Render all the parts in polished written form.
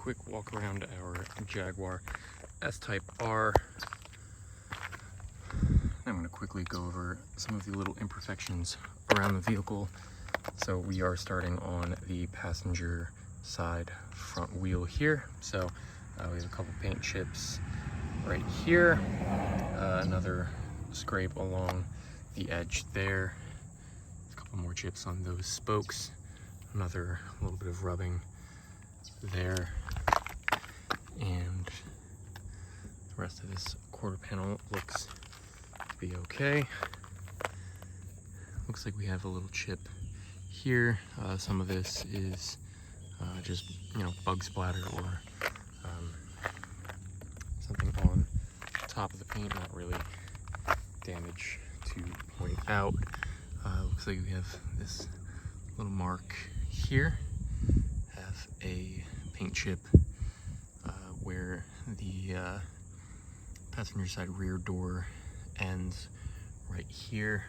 quick walk around our Jaguar S-Type R. I'm going to quickly go over some of the little imperfections around the vehicle. So we are starting on the passenger side front wheel here. So we have a couple paint chips right here, another scrape along the edge there, a couple more chips on those spokes, another little bit of rubbing there, and the rest of this quarter panel looks to be okay. Looks like we have a little chip here. Some of this is just, bug splatter or something on top of the paint, not really damage to point out. Looks like we have this little mark here, have a paint chip where the passenger side rear door ends right here.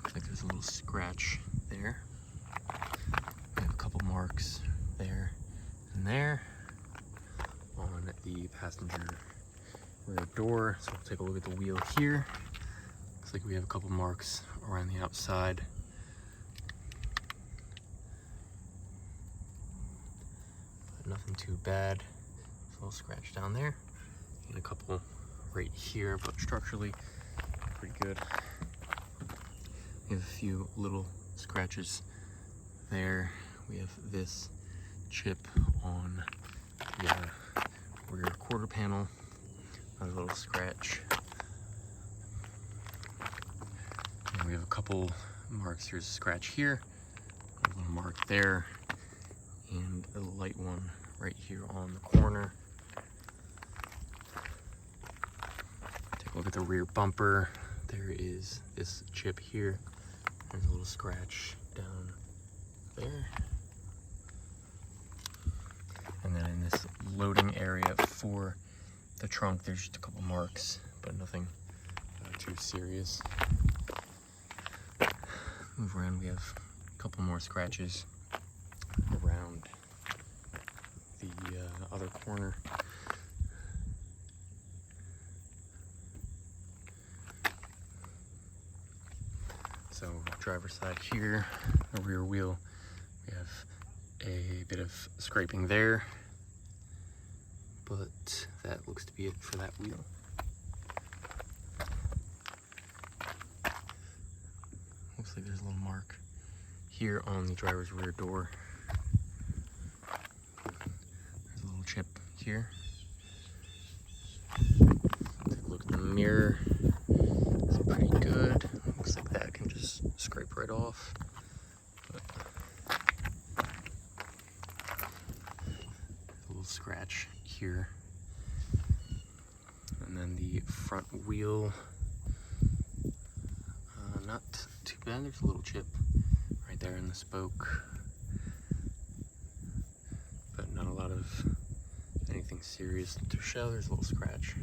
Looks like there's a little scratch there. We have a couple marks there and there on the passenger rear door. So we'll take a look at the wheel here. Looks like we have a couple marks around the outside. But nothing too bad. There's a little scratch down there and a couple right here, but structurally pretty good. We have a few little scratches there. We have this chip on the rear quarter panel, another little scratch. And we have a couple marks. Here's a scratch here, a little mark there, and a light one right here on the corner. Take a look at the rear bumper. There is this chip here. There's a little scratch down there. And then in this loading area for the trunk, there's just a couple marks, but nothing too serious. Move around, we have a couple more scratches around the other corner. So driver's side here, the rear wheel, we have a bit of scraping there, but that looks to be it for that wheel. Looks like there's a little mark here on the driver's rear door. There's a little chip here. Take a look at the mirror. It's pretty good. Looks like that can just scrape right off. But a little scratch here. And then the front wheel, not too bad. There's a little chip right there in the spoke, but not a lot of anything serious to show. There's a little scratch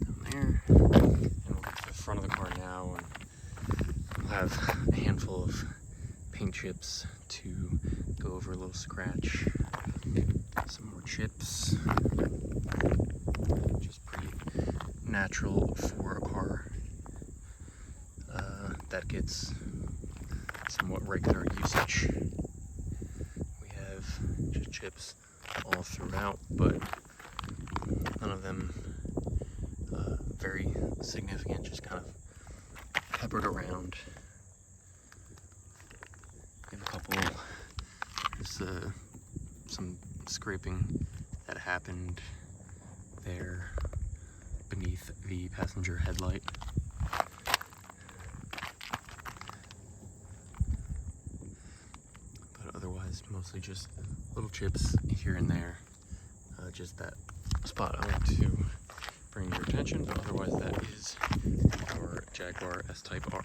down there. And we'll get to the front of the car now, and we'll have a handful of paint chips to go over. A little scratch, some more chips, just pretty natural for a car that gets somewhat regular usage. We have just chips all throughout, but none of them very significant, just kind of peppered around. We have a couple, there's some scraping that happened there beneath the passenger headlight. But otherwise, mostly just little chips here and there. Just that spot I want to bring your attention, but otherwise that is our Jaguar S-Type R.